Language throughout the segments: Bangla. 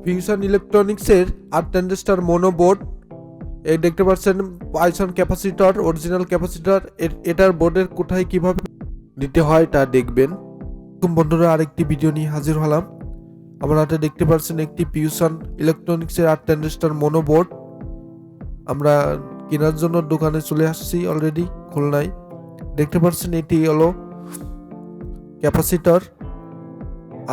ফিউশন ইলেকট্রনিক্সের 8 ট্রানজিস্টর মোনো বোর্ড। এই দেখতে পাচ্ছেন পাইথন ক্যাপাসিটর, অরিজিনাল ক্যাপাসিটর। এটার বোর্ডের কোথায় কিভাবে নিতে হয় তা দেখবেন। বন্ধুরা, আরেকটি ভিডিও নিয়ে হাজির হলাম। আমার হাতে দেখতে পাচ্ছেন একটি ফিউশন ইলেকট্রনিক্সের 8 ট্রানজিস্টর মোনো বোর্ড। আমরা কেনার জন্য দোকানে চলে আসছি অলরেডি খুলনায়। দেখতে পাচ্ছেন এটি হলো ক্যাপাসিটর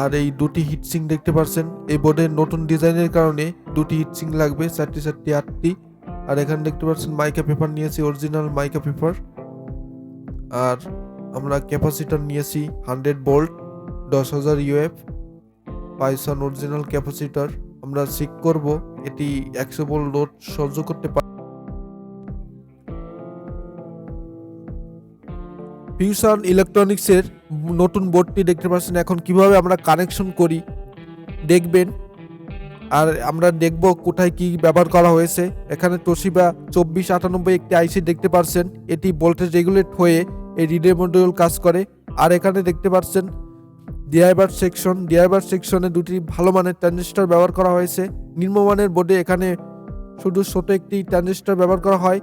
আর এই দুটি হিটসিং দেখতে পাচ্ছেন। এই বোর্ডের নতুন ডিজাইনের কারণে দুটি হিটসিং লাগবে, 4টি 4টি 8টি। আর এখানে দেখতে পাচ্ছেন মাইকা পেপার নিয়েছি, অরিজিনাল মাইকা পেপার। আর আমরা ক্যাপাসিটর নিয়েছি 100 volt 10,000 UF Python original capacitor. আমরা চেক করব এটি 100 ভোল্ট লোড সহ্য করতে পারে। ফিউশন ইলেকট্রনিক্সের নতুন বোর্ডটি দেখতে পাচ্ছেন। এখন কিভাবে আমরা কানেকশন করি দেখবেন, আর আমরা দেখব কোথায় কি ব্যবহার করা হয়েছে। এখানে তোশিবা 2498 একটি আইসি দেখতে পাচ্ছেন। এটি ভোল্টেজ রেগুলেট হয়ে এই রিলে মডিউল কাজ করে। আর এখানে দেখতে পাচ্ছেন ডিআইভার সেকশনে দুটি ভালো মানের ট্রানজিস্টর ব্যবহার করা হয়েছে। নিম্নমানের বোর্ডে এখানে শুধু ছোট একটি ট্রানজিস্টর ব্যবহার করা হয়,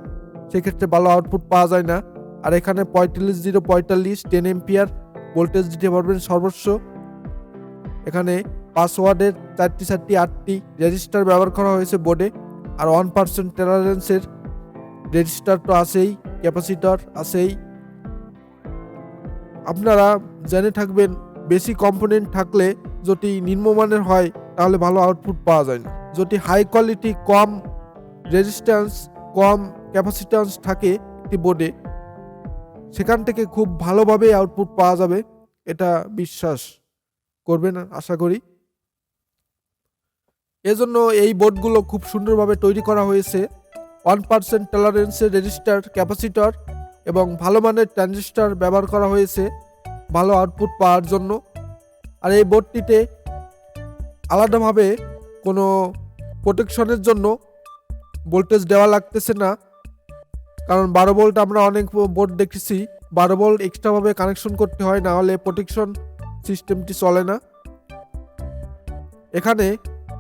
সেক্ষেত্রে ভালো আউটপুট পাওয়া যায় না। আর এখানে 45 10 এম্পিয়ার ভোল্টেজ দিতে পারবেন সর্বোচ্চ। এখানে 5 ওয়াটের 4টি 4টি 8টি রেজিস্টার ব্যবহার করা হয়েছে বোর্ডে। আর 1% টলারেন্সের রেজিস্টার তো আছেই, ক্যাপাসিটর আছেই। আপনারা জেনে থাকবেন বেশি কম্পোনেন্ট থাকলে যদি নিম্নমানের হয় তাহলে ভালো আউটপুট পাওয়া যায় না। যদি হাই কোয়ালিটি, কম রেজিস্ট্যান্স, কম ক্যাপাসিট্যান্স থাকে একটি বোর্ডে, সেখান থেকে খুব ভালোভাবে আউটপুট পাওয়া যাবে, এটা বিশ্বাস করবেন আশা করি। এজন্য এই বোর্ডগুলো খুব সুন্দরভাবে তৈরি করা হয়েছে। 1% টলারেন্সের রেজিস্টার, ক্যাপাসিটর এবং ভালো মানের ট্রানজিস্টর ব্যবহার করা হয়েছে ভালো আউটপুট পাওয়ার জন্য। আর এই বোর্ডটিতে আলাদাভাবে কোনো প্রোটেকশনের জন্য ভোল্টেজ দেওয়া লাগতেছে না, কারণ 12 ভোল্ট আমরা অনেক বোর্ড দেখেছি 12 ভোল্ট এক্সট্রাভাবে কানেকশন করতে হয়, না হলে প্রোটেকশন সিস্টেমটি চলে না। এখানে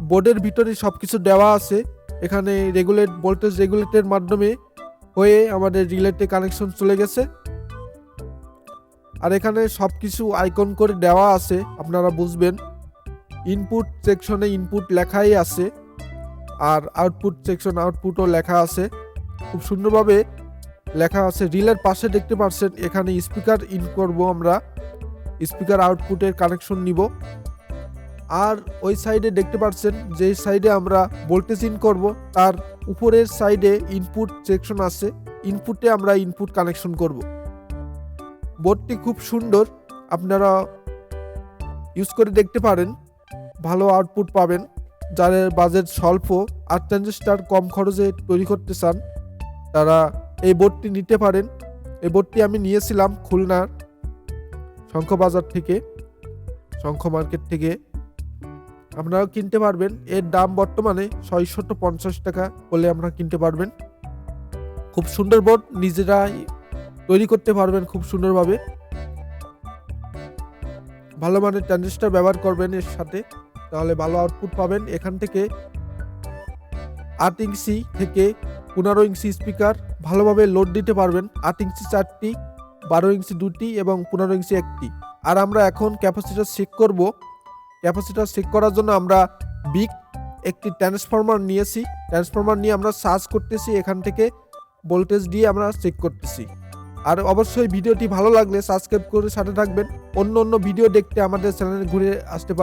বোর্ডের ভিতরে সব কিছু দেওয়া আছে। এখানে ভোল্টেজ রেগুলেটের মাধ্যমে হয়ে আমাদের রিলেতে কানেকশন চলে গেছে। আর এখানে সব কিছু আইকন করে দেওয়া আছে, আপনারা বুঝবেন। ইনপুট সেকশনে ইনপুট লেখাই আছে, আর আউটপুট সেকশন আউটপুটও লেখা আছে, খুব সুন্দরভাবে লেখা আছে। রিলের পাশে দেখতে পাচ্ছেন এখানে স্পিকার ইন করব, আমরা স্পিকার আউটপুটের কানেকশন নিব। আর ওই সাইডে দেখতে পাচ্ছেন যে সাইডে আমরা ভোল্টেজ ইন করব, তার উপরের সাইডে ইনপুট সেকশন আছে, ইনপুটে আমরা ইনপুট কানেকশন করব। বোর্ডটি খুব সুন্দর, আপনারা ইউজ করে দেখতে পারেন, ভালো আউটপুট পাবেন। যাদের বাজেট স্বল্প আর ট্রানজিস্টর কম খরচে তৈরি করতে চান তারা এই বোর্ডটি নিতে পারেন। এই বোর্ডটি আমি নিয়েছিলাম খুলনার শঙ্খ বাজার থেকে, শঙ্খ মার্কেট থেকে। আপনারাও কিনতে পারবেন। এর দাম বর্তমানে 650 টাকা বলে আমরা কিনতে পারবেন। খুব সুন্দর বোর্ড, নিজেরাই তৈরি করতে পারবেন খুব সুন্দরভাবে। ভালো মানের ট্রানজিস্টর ব্যবহার করবেন এর সাথে, তাহলে ভালো আউটপুট পাবেন। এখান থেকে 8 ইঞ্চি থেকে 15 ইঞ্চি স্পিকার ভালোভাবে লোড দিতে পারবেন। 8 ইঞ্চি 4টি, 12 ইঞ্চি 2টি এবং 15 ইঞ্চি 1টি। আর আমরা এখন ক্যাপাসিটর চেক করব। ক্যাপাসিটর চেক করার জন্য আমরা বিগ একটি ট্রান্সফরমার নিয়েছি। ট্রান্সফরমার নিয়ে আমরা চার্জ করতেছি, এখান থেকে ভোল্টেজ দিয়ে আমরা চেক করতেছি। আর অবশ্যই ভিডিওটি ভালো লাগলে সাবস্ক্রাইব করে সাথে থাকবেন। অন্য ভিডিও দেখতে আমাদের চ্যানেলে ঘুরে আসতে পারেন।